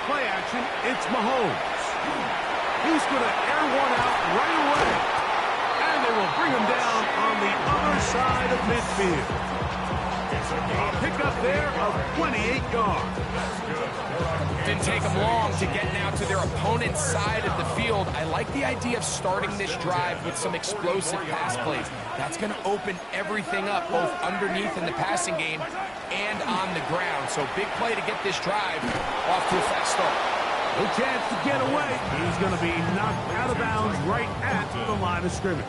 Play action, it's Mahomes. He's going to air one out right away. And they will bring him down on the other side of midfield. A pickup there of 28 yards. Didn't take them long to get now to their opponent's side of the field. I like the idea of starting this drive with some explosive pass plays. That's going to open everything up, both underneath in the passing game and on the ground. So big play to get this drive off to a fast start. No chance to get away. He's going to be knocked out of bounds right at the line of scrimmage.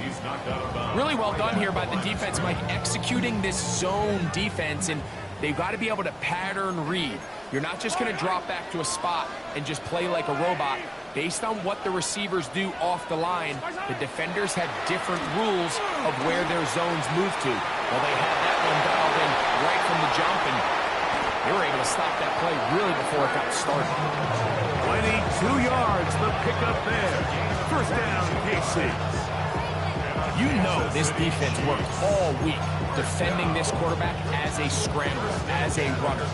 He's knocked out of bounds. Really well done here by the defense, Mike, executing this zone defense, and they've got to be able to pattern read. You're not just going to drop back to a spot and just play like a robot. Based on what the receivers do off the line, the defenders have different rules of where their zones move to. Well, they had that one dialed in right from the jump, and they were able to stop that play really before it got started. 22 yards, the pickup there. First down, KC. You know this defense worked all week defending this quarterback as a scrambler, as a runner.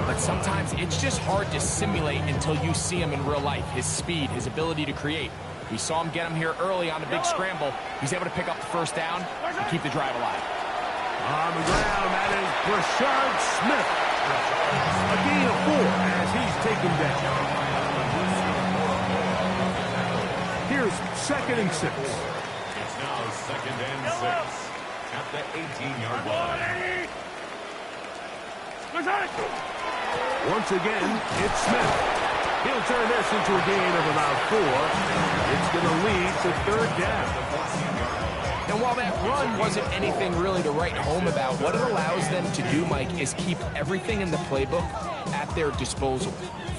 But sometimes it's just hard to simulate until you see him in real life, his speed, his ability to create. We saw him get him here early on a big scramble. He's able to pick up the first down and keep the drive alive. On the ground, that is Brashard Smith. A gain of 4 as he's taken down. Here's 2nd and 6. It's now 2nd and 6 at the 18-yard line. Once again, it's Smith. He'll turn this into a gain of about 4. It's going to lead to 3rd down. And while that run wasn't anything really to write home about, what it allows them to do, Mike, is keep everything in the playbook at their disposal.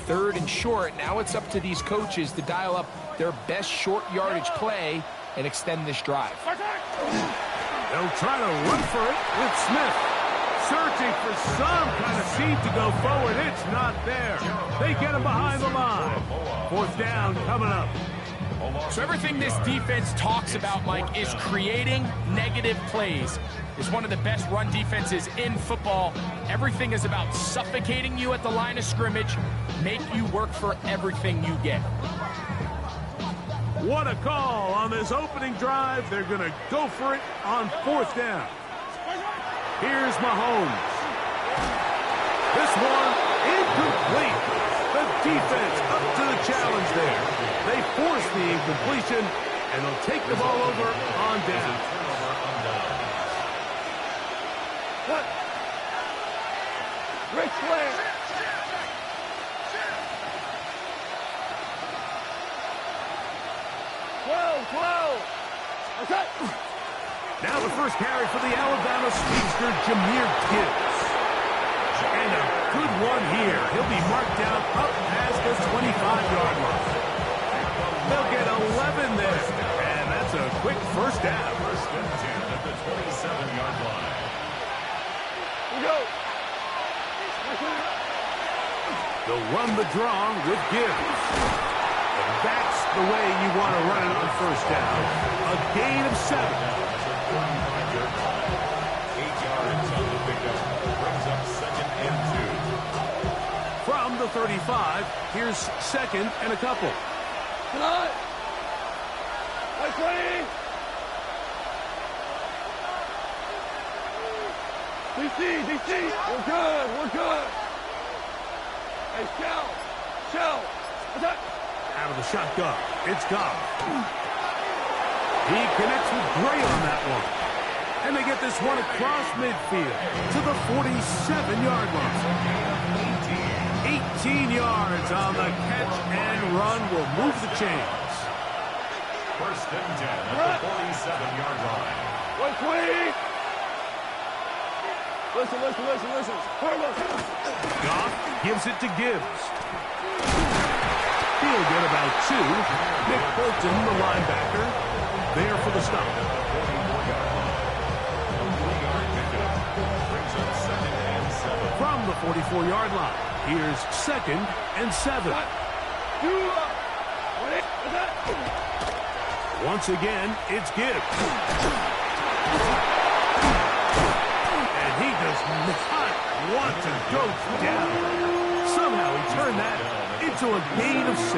3rd and short, now it's up to these coaches to dial up their best short yardage play and extend this drive. They'll try to run for it with Smith. Searching for some kind of seed to go forward. It's not there. They get him behind the line. 4th down coming up. So everything this defense talks about, Mike, is creating negative plays. It's one of the best run defenses in football. Everything is about suffocating you at the line of scrimmage, make you work for everything you get. What a call on this opening drive. They're going to go for it on 4th down. Here's Mahomes. This one incomplete. The defense up to the challenge there. They force the incompletion, and they'll take the ball over on down. What? Ric Flair. Whoa. Okay. Now the first carry for the Alabama speedster, Jahmyr Gibbs. And a good one here. He'll be marked down up past the 25-yard line. They'll get 11 there. And that's a quick first down. First and 10 at the 27-yard line. We go. They'll run the draw with Gibbs. And that's the way you want to run it on first down. A gain of 7. 8 yards on the pickup. Brings up 2nd and 2. From the 35, here's 2nd and a couple. Tonight. Hey, Queen. DC. We're good. Hey, Shell. Attack. Out of the shotgun, it's Goff. He connects with Gray on that one. And they get this one across midfield to the 47-yard line. 18 yards on the catch and run will move the chains. First and 10 at the 47-yard line. Wait, Queen. Listen. Goff gives it to Gibbs. He'll get about 2. Nick Bolton, the linebacker, there for the stop. From the 44-yard line, here's 2nd and 7. Once again, it's Gibbs. And he does not want to go down. Somehow he turned that into a gain of 6.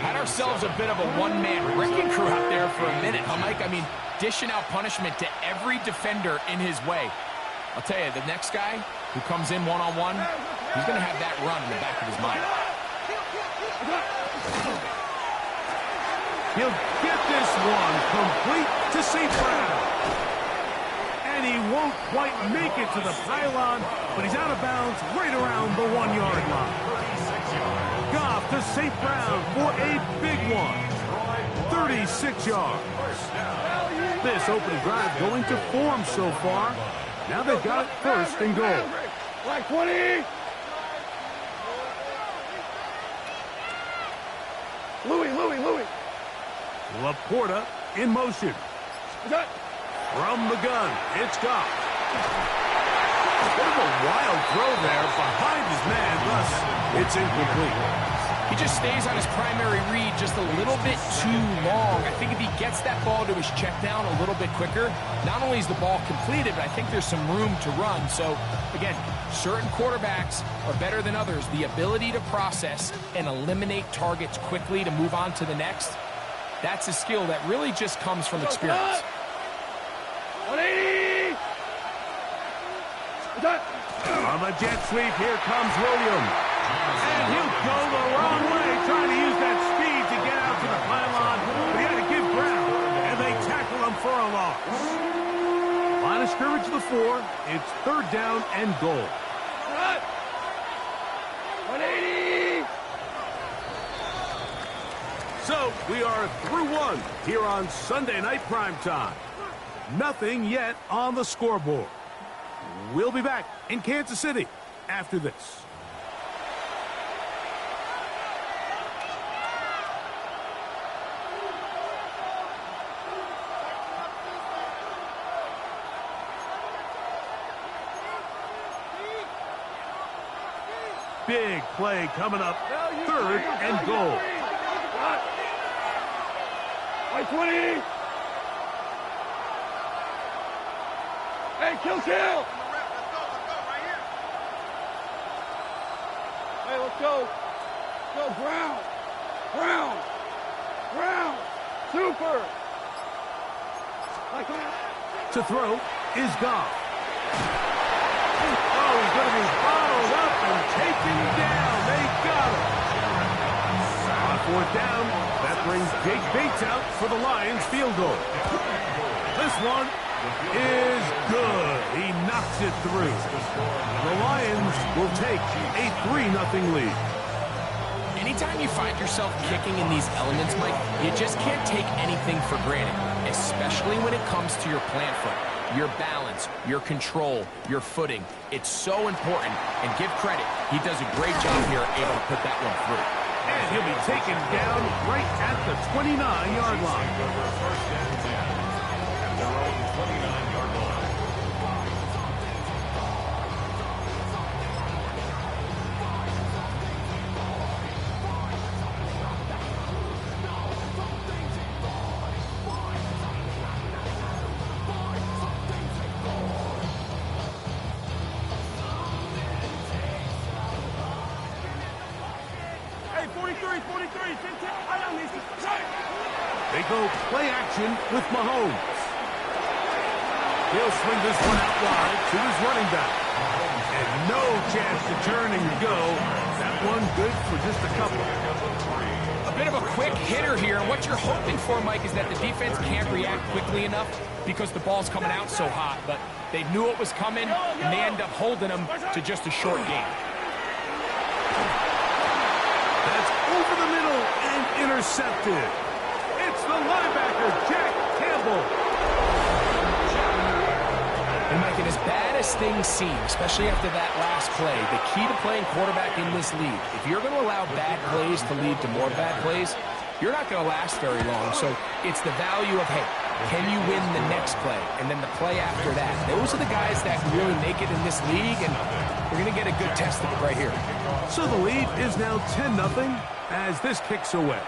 Had ourselves a bit of a one-man wrecking crew out there for a minute, huh, Mike? I mean, dishing out punishment to every defender in his way. I'll tell you, the next guy who comes in one-on-one, he's going to have that run in the back of his mind. He'll get this one complete to St. Brown. And he won't quite make it to the pylon, but he's out of bounds right around the 1-yard line. Goff to St. Brown for a big one. 36 yards. This opening drive going to form so far. Now they've got it first and goal. Like 20. Louis. Laporta in motion. From the gun, it's Goff. Bit of a wild throw there behind his man, thus it's incomplete. He just stays on his primary read just a little bit too long. I think if he gets that ball to his check down a little bit quicker, not only is the ball completed, but I think there's some room to run. So, again, certain quarterbacks are better than others. The ability to process and eliminate targets quickly to move on to the next, that's a skill that really just comes from experience. 180. On the jet sweep, here comes Williams. And he'll go the wrong way, trying to use that speed to get out to the pylon. But he had to give ground, and they tackle him for a loss. Line of scrimmage to the 4. It's 3rd down and goal. 180. So we are through 1 here on Sunday Night Primetime. Nothing yet on the scoreboard. We'll be back in Kansas City after this. Big play coming up. 3rd and goal. Like 20. Hey, kill. Hey, let's go. Go, Brown. Super. Like that. To throw is Goff. Oh, he's going to be bottled up and taken down. They got him. On 4th down, that brings Jake Bates out for the Lions field goal. This one is good. He knocks it through. The Lions will take a 3-0 lead. Anytime you find yourself kicking in these elements, Mike, you just can't take anything for granted, especially when it comes to your plant foot, your balance, your control, your footing. It's so important, and give credit. He does a great job here able to put that one through. And he'll be taken down right at the 29-yard line. First and 10 at their own 29-yard line. They go play action with Mahomes. He'll swing this one out wide to his running back. And no chance to turn and go. That one good for just a couple. A bit of a quick hitter here, and what you're hoping for, Mike, is that the defense can't react quickly enough because the ball's coming out so hot. But they knew it was coming, and they end up holding them to just a short game. That's over the middle and intercepted. It's the linebacker, Jack Campbell. And Mike, as bad as things seem, especially after that last play, the key to playing quarterback in this league, if you're going to allow bad plays to lead to more bad plays, you're not going to last very long. So it's the value of, hey, can you win the next play? And then the play after that. Those are the guys that can really make it in this league, and we're going to get a good test of it right here. So the lead is now 10-0 as this kicks away.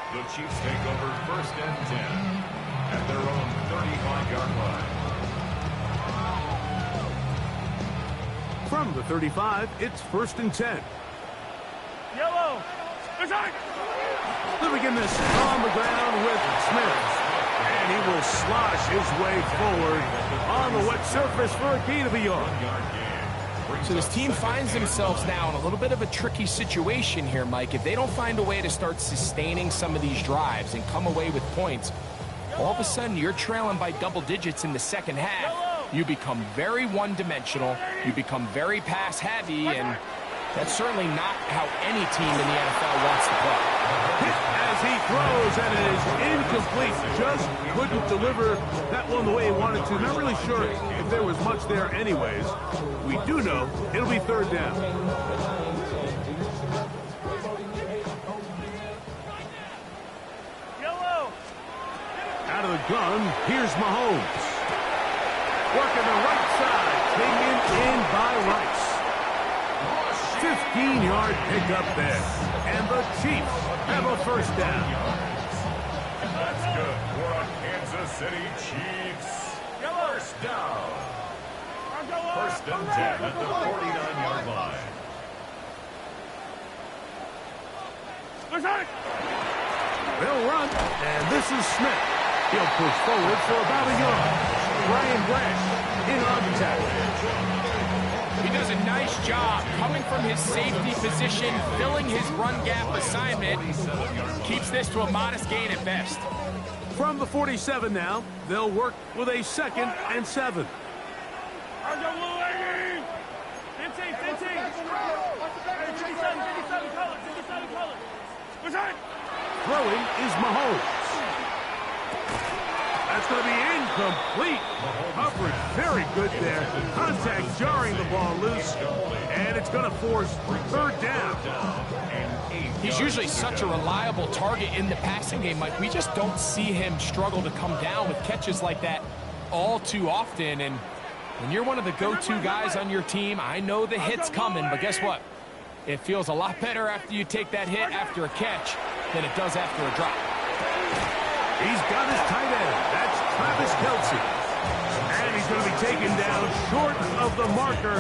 The Chiefs take over 1st and 10 at their own 35-yard line. From the 35, it's 1st and 10. Yellow. They'll begin this on the ground with Smith. And he will slosh his way forward on the wet surface for a gain of a yard. So this team finds themselves now in a little bit of a tricky situation here, Mike. If they don't find a way to start sustaining some of these drives and come away with points, all of a sudden you're trailing by double digits in the second half. You become very one-dimensional. You become very pass-heavy, and that's certainly not how any team in the NFL wants to play. Hit as he throws, and it is incomplete. Just couldn't deliver that one the way he wanted to. Not really sure if there was much there anyways. We do know it'll be 3rd down. Yellow. Out of the gun, here's Mahomes. Working the right side, taken in by Rice. 15-yard pickup there. And the Chiefs have a 1st down. That's good for our Kansas City Chiefs. 1st down. 1st and 10 at the 49-yard line. They'll run, and this is Smith. He'll push forward for about a yard. Ryan Branch in on the tackle. He does a nice job coming from his safety position, filling his run gap assignment. Keeps this to a modest gain at best. From the 47 now, they'll work with a 2nd and 7. Throwing is Mahomes. That's going to be incomplete. Coverage very good there. Contact jarring the ball loose. And it's going to force 3rd down. He's usually such a reliable target in the passing game, Mike. We just don't see him struggle to come down with catches like that all too often. And when you're one of the go-to guys on your team, I know the hit's coming, but guess what? It feels a lot better after you take that hit after a catch than it does after a drop. He's got his tight end. That's Travis Kelce. And he's going to be taken down short of the marker.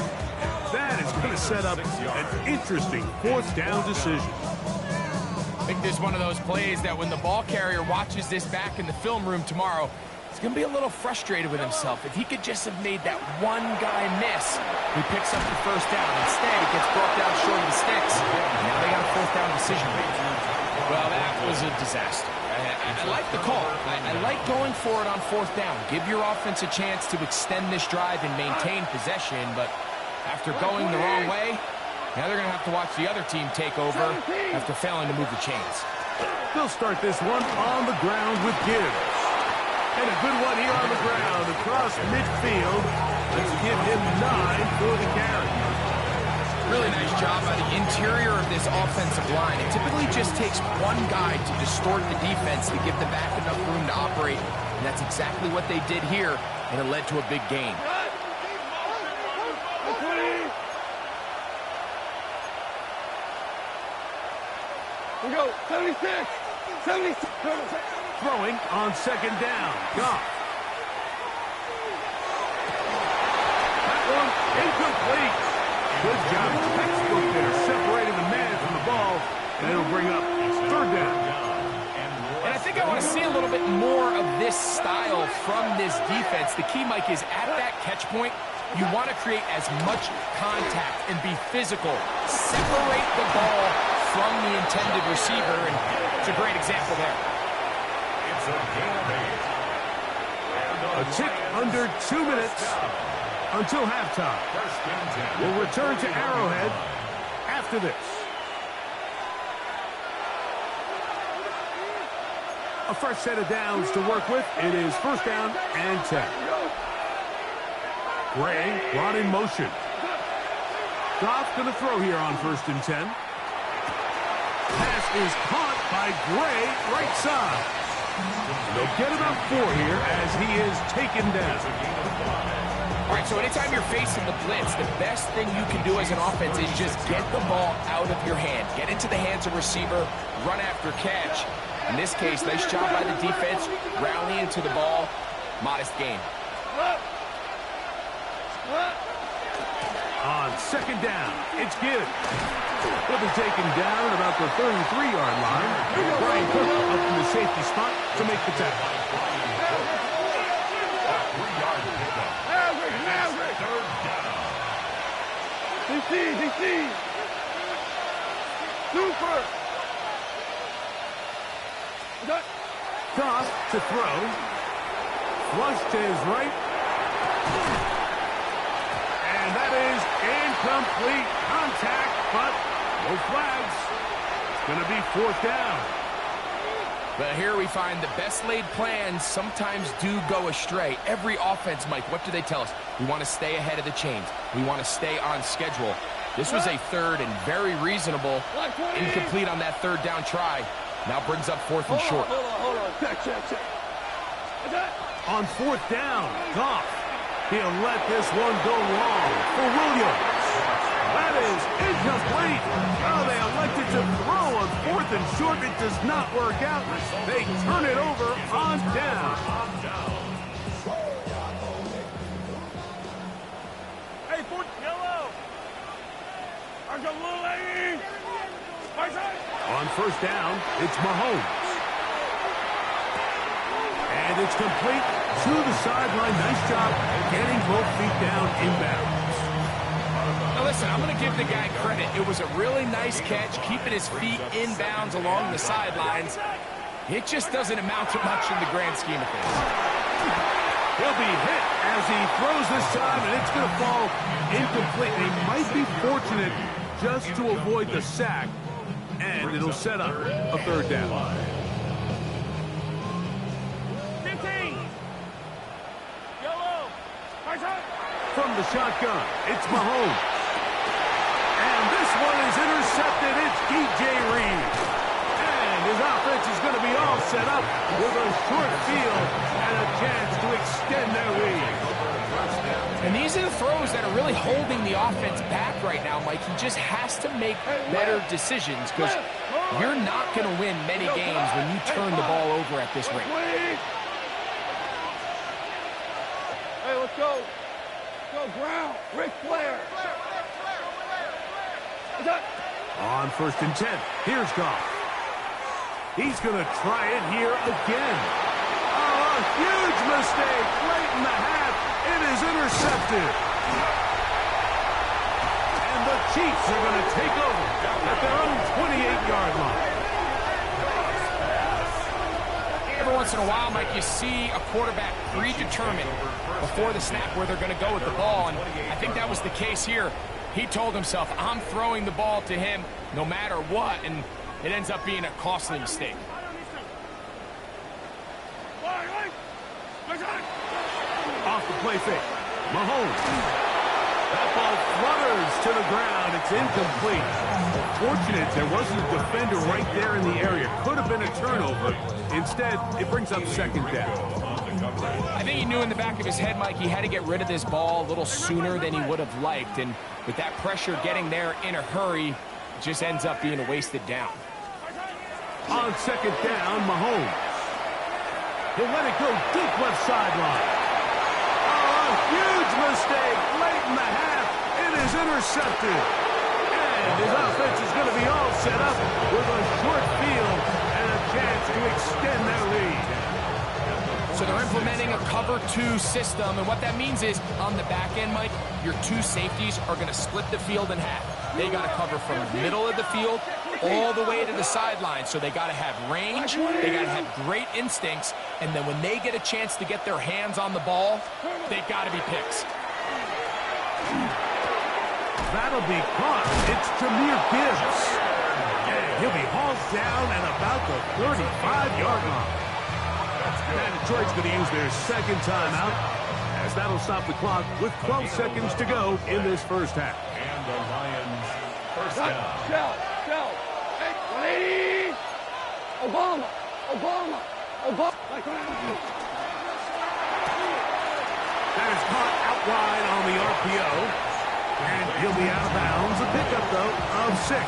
That is going to set up an interesting 4th down decision. I think this is one of those plays that when the ball carrier watches this back in the film room tomorrow, he's going to be a little frustrated with himself. If he could just have made that one guy miss, he picks up the 1st down. Instead, he gets brought down short of the sticks. And now they got a 4th down decision making. Well, that was a disaster. I like the call. I like going for it on 4th down. Give your offense a chance to extend this drive and maintain possession, but after going the wrong way, now they're going to have to watch the other team take over after failing to move the chains. They'll start this one on the ground with Gibbs. And a good one here on the ground across midfield. Let's give him 9 for the carry. Really nice job by the interior of this offensive line. It typically just takes one guy to distort the defense to give the back enough room to operate. And that's exactly what they did here, and it led to a big gain. We go. 76. 76. Throwing on 2nd down. Goff. That one incomplete. Good job. Textbook there. Separating the man from the ball. And it'll bring up 3rd down. And I think I want to see a little bit more of this style from this defense. The key, Mike, is at that catch point, you want to create as much contact and be physical. Separate the ball from the intended receiver, and it's a great example there. It's a gain of 8. A tick under 2 minutes until halftime. We'll return to Arrowhead after this. A fresh set of downs to work with. It is 1st down and 10. Gray brought in motion. Goff going to throw here on 1st and 10. Pass is caught by Gray, right side. They'll get about 4 here as he is taken down. All right, so anytime you're facing the blitz, the best thing you can do as an offense is just get the ball out of your hand. Get into the hands of receiver, run after catch. In this case, nice job by the defense, rallying to the ball. Modest gain. On second down, it's good. He'll be taken down at about the 33-yard line. Brian Cook up in the safety spot to make the tackle. DC. Super. Goff to throw. Flush to his right. And that is incomplete. Contact, but no flags. It's going to be fourth down. But here we find the best laid plans sometimes do go astray. Every offense, Mike, what do they tell us? We want to stay ahead of the chains. We want to stay on schedule. This was a third and very reasonable. Incomplete on that third down try. Now brings up fourth and short. Hold on. Check. On fourth down, Goff. He'll let this one go long for Williams. That is incomplete. Oh, they elected to throw on fourth and short. It does not work out. They turn it over on down. Hey, fourth yellow. I got little lady. On first down, it's Mahomes. And it's complete to the sideline. Nice job getting both feet down inbounds. Now listen, I'm going to give the guy credit. It was a really nice catch, keeping his feet inbounds along the sidelines. It just doesn't amount to much in the grand scheme of things. He'll be hit as he throws this time, and it's going to fall incomplete. They might be fortunate just to avoid the sack, and it'll set up a third down. 15. Yellow. From the shotgun, it's Mahomes. And this one is intercepted. It's DJ Reed. And his offense is going to be all set up with a short field and a chance to extend their lead. And these are the throws that are really holding the offense back right now, Mike. He just has to make better decisions because you're not going to win many games when you turn the ball over at this rate. Hey, let's go. Go, Brown. Ric Flair. On first and 10, here's Goff. He's going to try it here again. Oh, a huge mistake late in the half. It is intercepted. And the Chiefs are going to take over at their own 28-yard line. Every once in a while, Mike, you see a quarterback predetermined before the snap where they're going to go with the ball, and I think that was the case here. He told himself, I'm throwing the ball to him no matter what, and it ends up being a costly mistake. Off the play fake. Mahomes. That ball flutters to the ground. It's incomplete. Fortunate there wasn't a defender right there in the area. Could have been a turnover. Instead, it brings up second down. I think he knew in the back of his head, Mike, he had to get rid of this ball a little sooner than he would have liked. And with that pressure getting there in a hurry, it just ends up being a wasted down. On second down, Mahomes. He'll let it go deep left sideline. Oh, a huge mistake late in the half. It is intercepted. And his offense is going to be all set up with a short field and a chance to extend their lead. So they're implementing a cover 2 system, and what that means is on the back end, Mike, your 2 safeties are going to split the field in half. They got to cover from the middle of the field all the way to the sideline. So they got to have range, they got to have great instincts, and then when they get a chance to get their hands on the ball, they've got to be picks. That'll be caught. It's Jahmyr Gibbs. And he'll be hauled down at about the 35-yard line. And Detroit's going to use their second timeout, as that'll stop the clock with 12 seconds to go in this first half. And the Lions first down. Shell. Hey, 180. Obama. That is caught out wide on the RPO. And he'll be out of bounds. A pickup, though, of 6.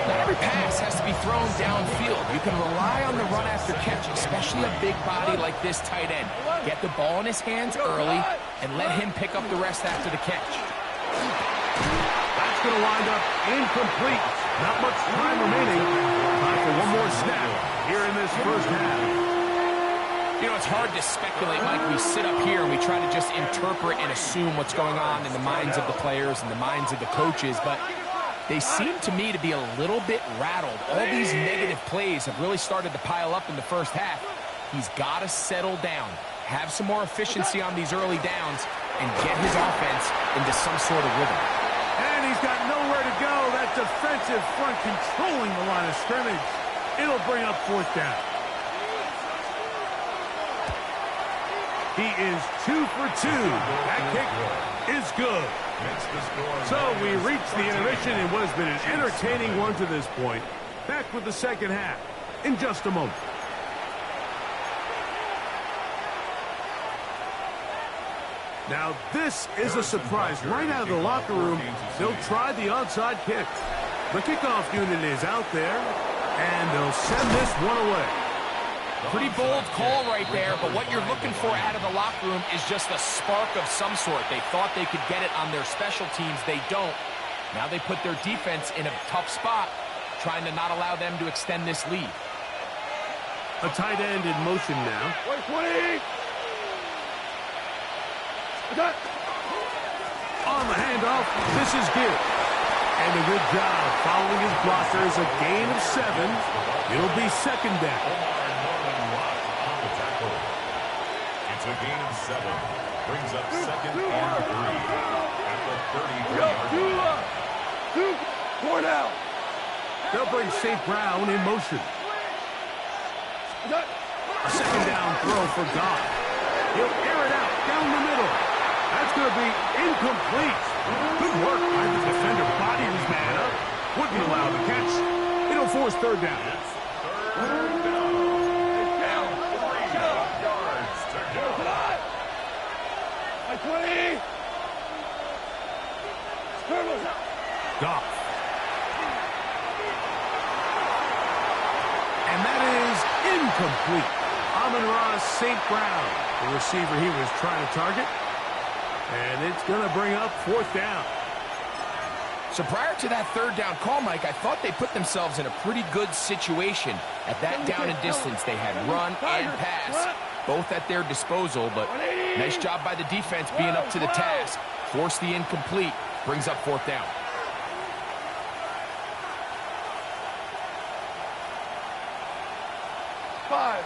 Not every pass has to be thrown downfield. You can rely on the run after catch, especially a big body like this tight end. Get the ball in his hands early and let him pick up the rest after the catch. That's going to wind up incomplete. Not much time remaining. Time for one more snap here in this first half. You know, it's hard to speculate, Mike. We sit up here and we try to just interpret and assume what's going on in the minds of the players and the minds of the coaches, but they seem to me to be a little bit rattled. All these negative plays have really started to pile up in the first half. He's got to settle down, have some more efficiency on these early downs, and get his offense into some sort of rhythm. And he's got nowhere to go. That defensive front controlling the line of scrimmage. It'll bring up fourth down. He is 2 for 2. That kick is good. So we reached the intermission. It has been an entertaining one to this point. Back with the second half in just a moment. Now this is a surprise. Right out of the locker room, they'll try the onside kick. The kickoff unit is out there, and they'll send this one away. Pretty bold call right there, but what you're looking for out of the locker room is just a spark of some sort. They thought they could get it on their special teams. They don't. Now they put their defense in a tough spot, trying to not allow them to extend this lead. A tight end in motion now. Wait, 20! On the handoff, this is good. And a good job following his blockers. A gain of 7. It'll be second down. It's a gain of 7. Brings up second and 3 at the 33-yard line. Four down. They'll bring St. Brown in motion. A second down throw for Goff. He'll air it out down the middle. That's going to be incomplete. Good work by the defender. Bodied his man up. Wouldn't allow the catch. It'll force third down. It's third down. And 3 yards to go. 20! Goff. And that is incomplete. Amon-Ra St. Brown, the receiver he was trying to target. And it's going to bring up fourth down. So prior to that third down call, Mike, I thought they put themselves in a pretty good situation. At that down and distance, they had run and pass, both at their disposal, but nice job by the defense being up to the task. Force the incomplete, brings up fourth down. Five.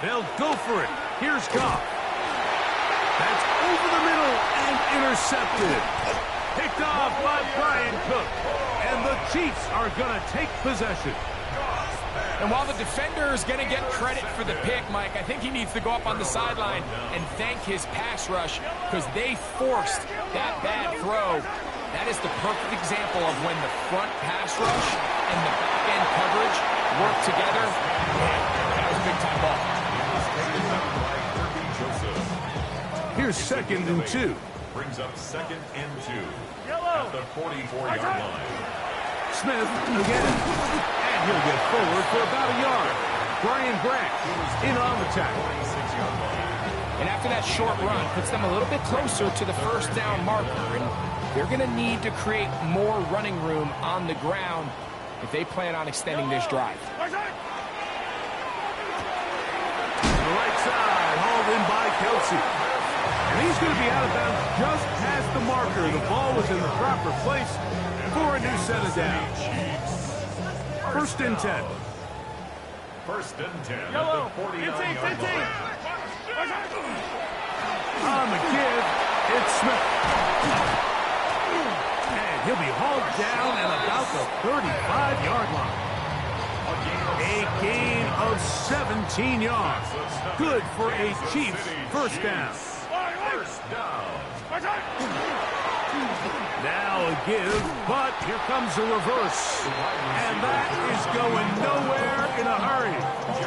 They'll go for it. Here's Goff. That's over the middle and intercepted. Picked off by Brian Cook. And the Chiefs are going to take possession. And while the defender is going to get credit for the pick, Mike, I think he needs to go up on the sideline and thank his pass rush because they forced that bad throw. That is the perfect example of when the front pass rush and the back end coverage work together. Man, that was a big-time ball. Here's second and 2. Brings up second and 2 at the 44-yard line. Smith again. And he'll get forward for about a yard. Brian Branch in on the tackle. And after that short run, puts them a little bit closer to the first down marker. And they're going to need to create more running room on the ground if they plan on extending this drive. The right side, hauled in by Kelsey. And he's going to be out of bounds just past the marker. The ball was in the proper place for a new set of downs. First and 10. First and 10 at the 49-yard line. On the give, it's Smith. And he'll be hauled down at about the 35-yard line. A gain of 17 yards. Good for a Chiefs first down. First down. Now a give, but here comes a reverse. And that is going nowhere in a hurry.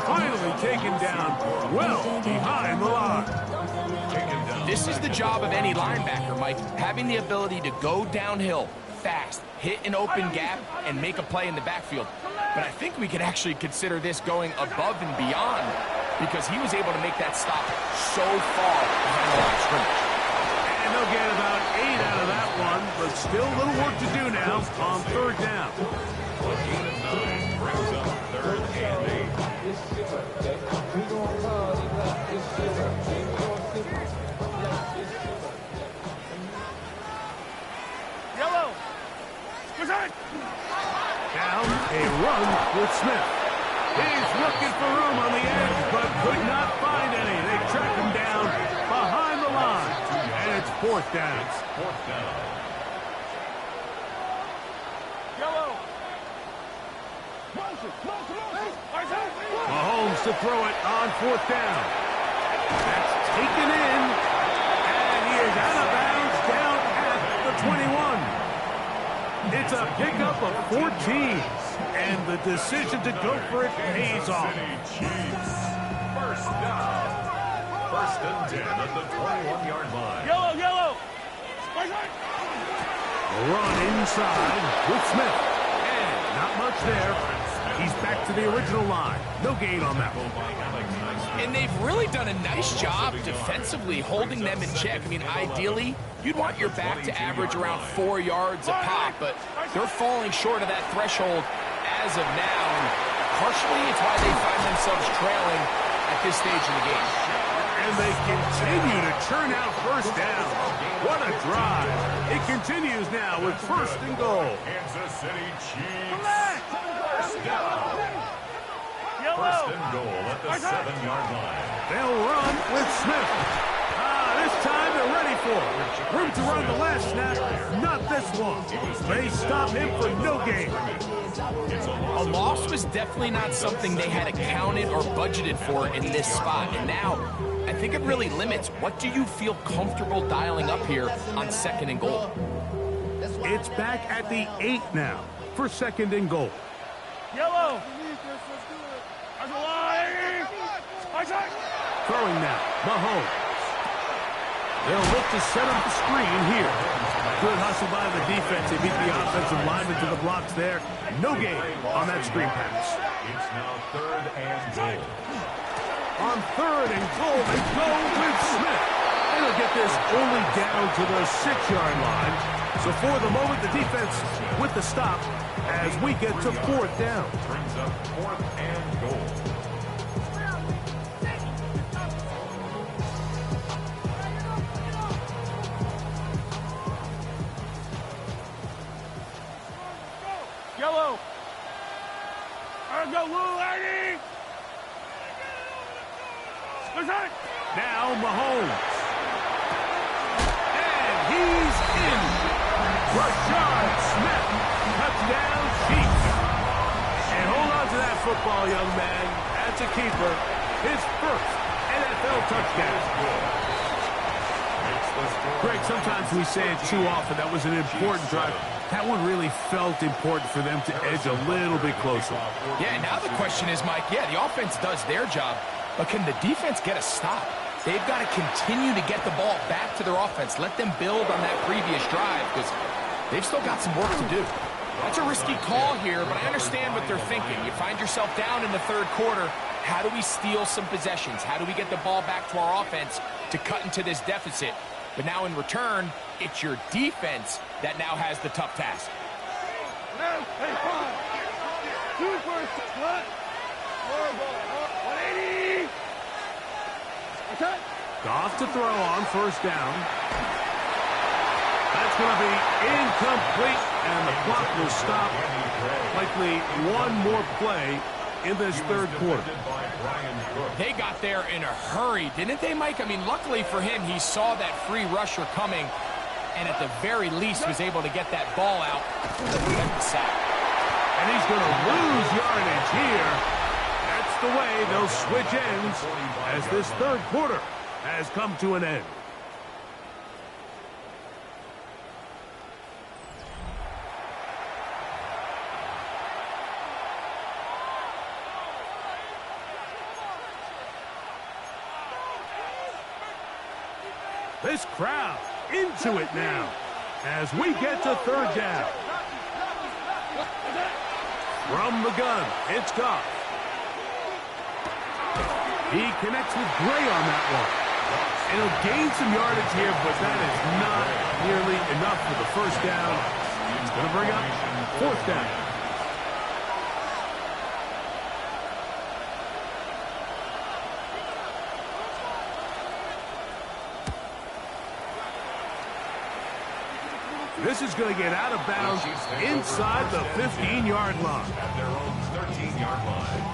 Finally taken down well behind the line. This is the job of any linebacker, Mike, having the ability to go downhill fast, hit an open gap, and make a play in the backfield. But I think we could actually consider this going above and beyond because he was able to make that stop so far behind the line of scrimmage. And they'll get about 8 out of that one, but still a little work to do now on third down. A gain of 9 brings up third and 8. Yellow. Present. Now a run with Smith. He's looking for room on the edge, but could not find any. They track him down behind the line, and it's fourth down. Fourth down. Yellow. Motion. Mahomes to throw it on fourth down. That's taken in, and he is out of bounds down at the 21. It's a pickup of 14, and the decision to go for it pays off. City Chiefs. First down. First and 10 at the 21-yard line. Yellow. Run inside with Smith, and not much there. He's back to the original line. No gain on that one. And they've really done a nice job defensively holding them in check. I mean, ideally, you'd want your back to average around 4 yards a pop, but they're falling short of that threshold as of now. And partially, it's why they find themselves trailing at this stage in the game. And they continue to churn out first down. What a drive. It continues now with first and goal. Kansas City Chiefs. First down. First and goal at the 7-yard line. They'll run with Smith. This time they're ready for it. Room to run the last snap. Not this one. They stop him for no gain. A loss was definitely not something they had accounted or budgeted for in this spot. And now, I think it really limits. What do you feel comfortable dialing up here on second and goal? It's back at the 8 now for second and goal. Yellow. Throwing now, Mahomes. They'll look to set up the screen here. Good hustle by the defense. They beat the offensive lineman to the blocks there. No gain on that screen pass. It's now third and goal. On third and goal, they go with Smith. And they'll get this only down to the 6-yard line. So for the moment, the defense with the stop as we get to fourth down. Brings up fourth and goal. Yellow. I go, little lady. Present. Now Mahomes. And he's in. Rashad Smith. Touchdown Chiefs. And hold on to that football, young man. That's a keeper. His first NFL touchdown. Greg, sometimes we say it too often. That was an important drive. That one really felt important for them to edge a little bit closer. Yeah, now the question is, Mike, yeah, the offense does their job, but can the defense get a stop? They've got to continue to get the ball back to their offense. Let them build on that previous drive because they've still got some work to do. That's a risky call here, but I understand what they're thinking. You find yourself down in the third quarter. How do we steal some possessions? How do we get the ball back to our offense to cut into this deficit? But now in return, it's your defense that now has the tough task. Hey, fine. Two first. What? 180. Okay. Goff to throw on first down. That's going to be incomplete, and the clock will stop. Likely one more play in this third quarter. They got there in a hurry, didn't they, Mike? I mean, luckily for him, he saw that free rusher coming, and at the very least was able to get that ball out. And he's going to lose yardage here. That's the way they'll switch ends as this third quarter has come to an end. This crowd into it now as we get to third down. From the gun, it's Goff. He connects with Gray on that one. It'll gain some yardage here, but that is not nearly enough for the first down. It's going to bring up fourth down. This is going to get out of bounds inside the 15-yard line. At their own 13-yard line.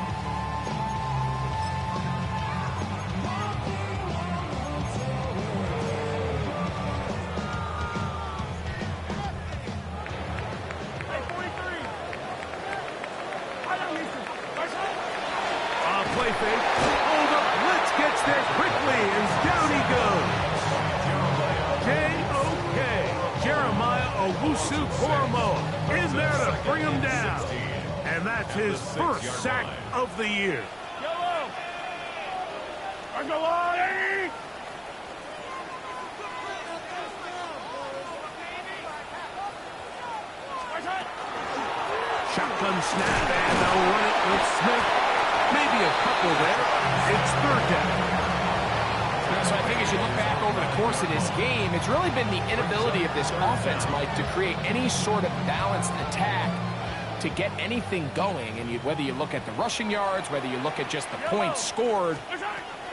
Play fake. Hold up. Blitz gets there quickly, and down he goes. J.O.K. Jeremiah Owusu-Koramoah in there to bring him down. And that's his first sack of the year. Yellow. Argolani. Shotgun snap, and they'll run it with Smith. Maybe a couple there. It's third down. So I think as you look back over the course of this game, it's really been the inability of this offense, Mike, to create any sort of balanced attack to get anything going. And whether you look at the rushing yards, whether you look at just the points scored,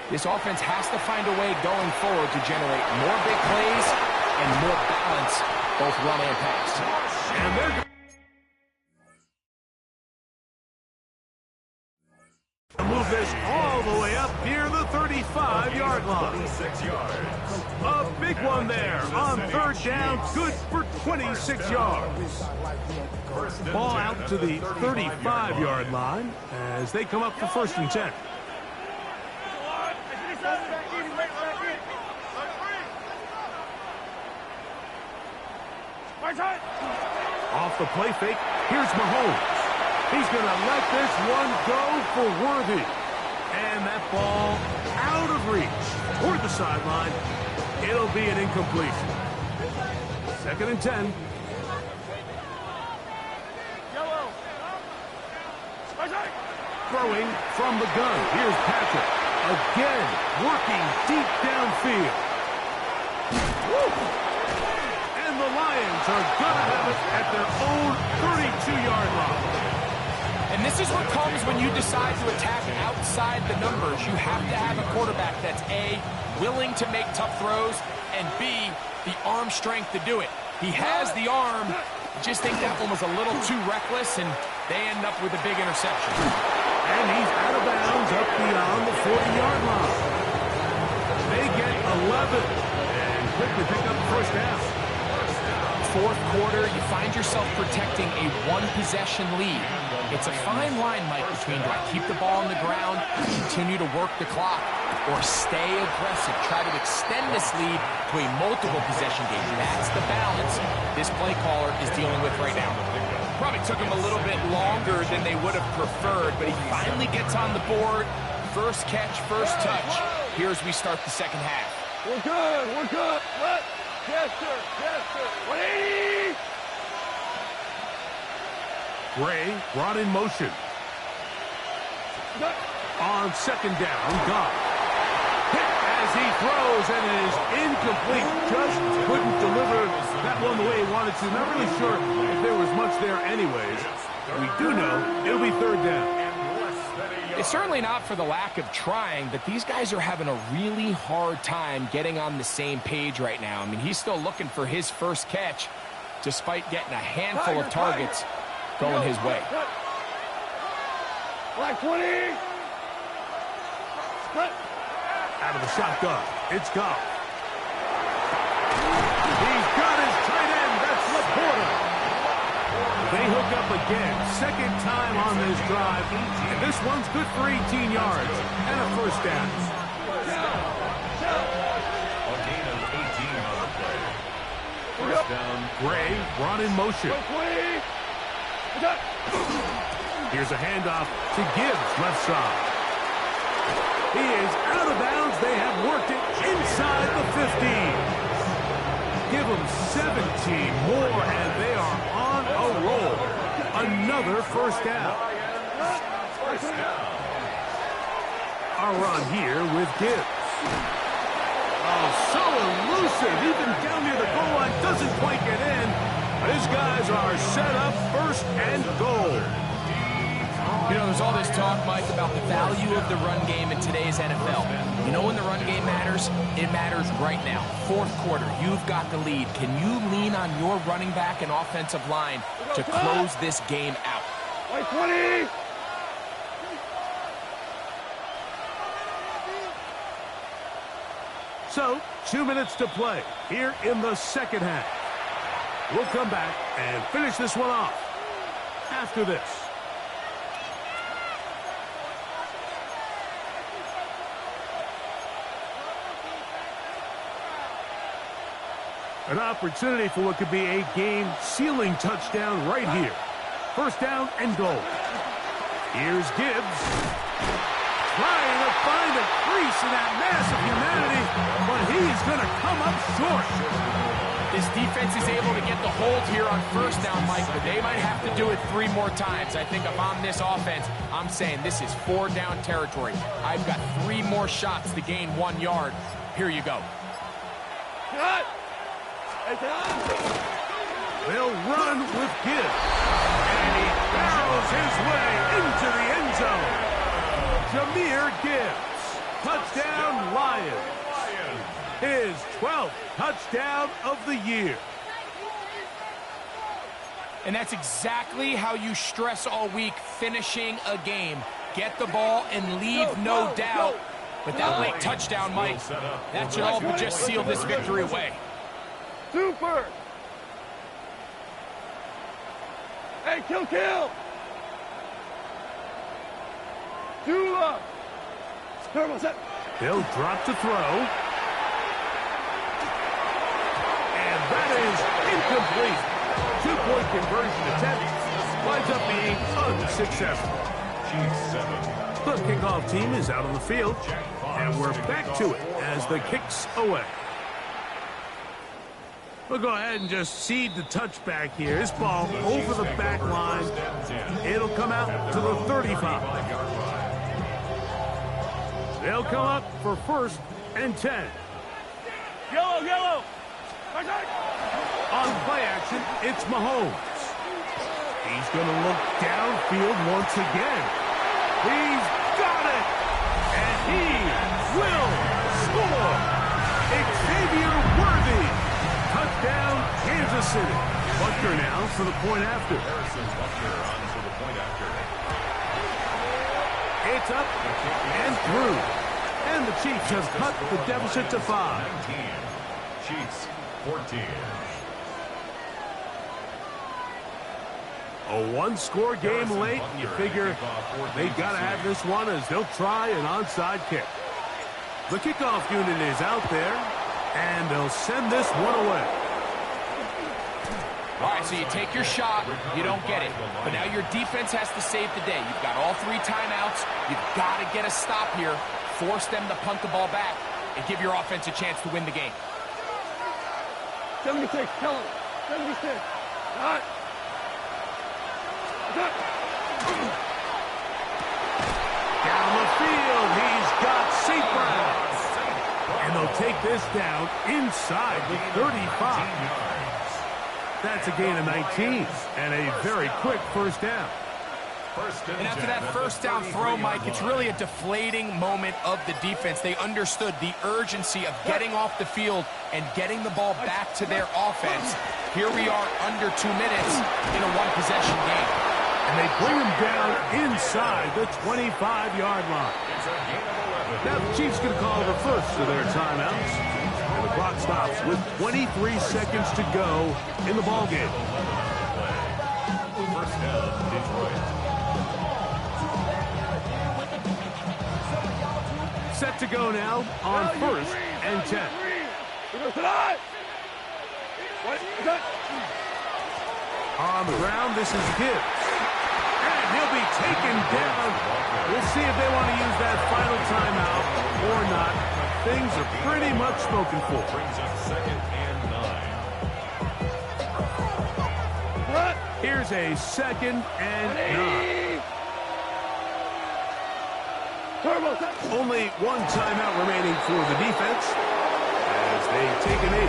this offense has to find a way going forward to generate more big plays and more balance, both run and pass. And they're move this all the way up near the 35-yard line. 6 yards. A big one there on third down, good for 26 yards. Ball out to the 35-yard line as they come up for first and 10. Off the play fake, here's Mahomes. He's going to let this one go for Worthy. And that ball out of reach toward the sideline. It'll be an incompletion. Second and 10. Throwing from the gun. Here's Patrick. Again, working deep downfield. Woo! And the Lions are going to have it at their own 32-yard line. And this is what comes when you decide to attack outside the numbers. You have to have a quarterback that's A, willing to make tough throws, and B, the arm strength to do it. He has the arm. Just think that one was a little too reckless, and they end up with a big interception. And he's out of bounds up beyond the 40-yard line. They get 11 and quickly pick up the first down. Fourth quarter, you find yourself protecting a one-possession lead. It's a fine line, Mike, between do I keep the ball on the ground, continue to work the clock, or stay aggressive, try to extend this lead to a multiple possession game. That's the balance this play caller is dealing with right now. Probably took him a little bit longer than they would have preferred, but he finally gets on the board. First catch, first touch. Here as we start the second half. We're good. We're good. What? Yes, sir. Yes, sir. 180. Gray brought in motion. On second down, Goff. Hit as he throws, and it is incomplete. Just couldn't deliver that one the way he wanted to. Not really sure if there was much there anyways. We do know it'll be third down. It's certainly not for the lack of trying, but these guys are having a really hard time getting on the same page right now. I mean, he's still looking for his first catch, despite getting a handful of targets going his way. Black 20. Split. Out of the shotgun, it's Goff. He's got his tight end. That's Laporta. They hook up again. Second time on this drive. And this one's good for 18 yards and a first down. A gain of 18 on the play. First down. Gray brought in motion. Here's a handoff to Gibbs, left side. He is out of bounds. They have worked it inside the 15. Give them 17 more, and they are on a roll. Another first down. A run here with Gibbs. Oh, so elusive. Even down near the goal line, doesn't quite get in. His guys are set up first and goal. You know, there's all this talk, Mike, about the value of the run game in today's NFL. You know when the run game matters? It matters right now. Fourth quarter, you've got the lead. Can you lean on your running back and offensive line to close this game out? White 20! So, 2 minutes to play here in the second half. We'll come back and finish this one off after this. An opportunity for what could be a game-sealing touchdown right here. First down and goal. Here's Gibbs. Trying to find a crease in that mass of humanity, but he's going to come up short. This defense is able to get the hold here on first down, Mike, but they might have to do it 3 more times. I think if I'm this offense, I'm saying this is 4 down territory. I've got 3 more shots to gain 1 yard. Here you go. Cut! They'll run with Gibbs. And he barrels his way into the end zone. Jahmyr Gibbs. Touchdown, Lions. His 12th touchdown of the year. And that's exactly how you stress all week, finishing a game. Get the ball and leave no doubt. But that late touchdown, Mike, that should all but just seal this victory away. Super! Hey, kill! Dula! Turbo set! They'll drop to throw. And that is incomplete. 2-point conversion attempt winds up being unsuccessful. The kickoff team is out on the field, and we're back to it as the kick's away. We'll go ahead and just seed the touchback here. This ball over the back line. It'll come out to the 35. They'll come up for first and 10. Yellow! On play action, it's Mahomes. He's going to look downfield once again. He's got it! And he will score! Xavier Worthy! Touchdown, Kansas City. Butker now for the point after. It's up and through. And the Chiefs have cut the deficit to 5. Chiefs 14. A 1-score game late. You figure they got to have this one as they'll try an onside kick. The kickoff unit is out there, and they'll send this one away. All right, so you take your shot, you don't get it. But now your defense has to save the day. You've got all 3 timeouts. You've got to get a stop here, force them to punt the ball back, and give your offense a chance to win the game. 76, kill him. 76. Cut. Down the field, he's got St. Brown. And they'll take this down inside the 35. That's a gain of 19 and a very quick first down. And after that first down throw, Mike, it's really a deflating moment of the defense. They understood the urgency of getting off the field and getting the ball back to their offense. Here we are under 2 minutes in a 1-possession game. And they bring him down inside the 25-yard line. Now the Chiefs going to call the first of their timeouts. And the clock stops with 23 seconds to go in the ballgame. First down, Detroit. Set to go now on first and 10. On the ground, this is Gibbs. And he'll be taken down. We'll see if they want to use that final timeout or not. Things are pretty much spoken for. Brings up second and 9. Here's a second and 9. Only 1 timeout remaining for the defense. take an 8.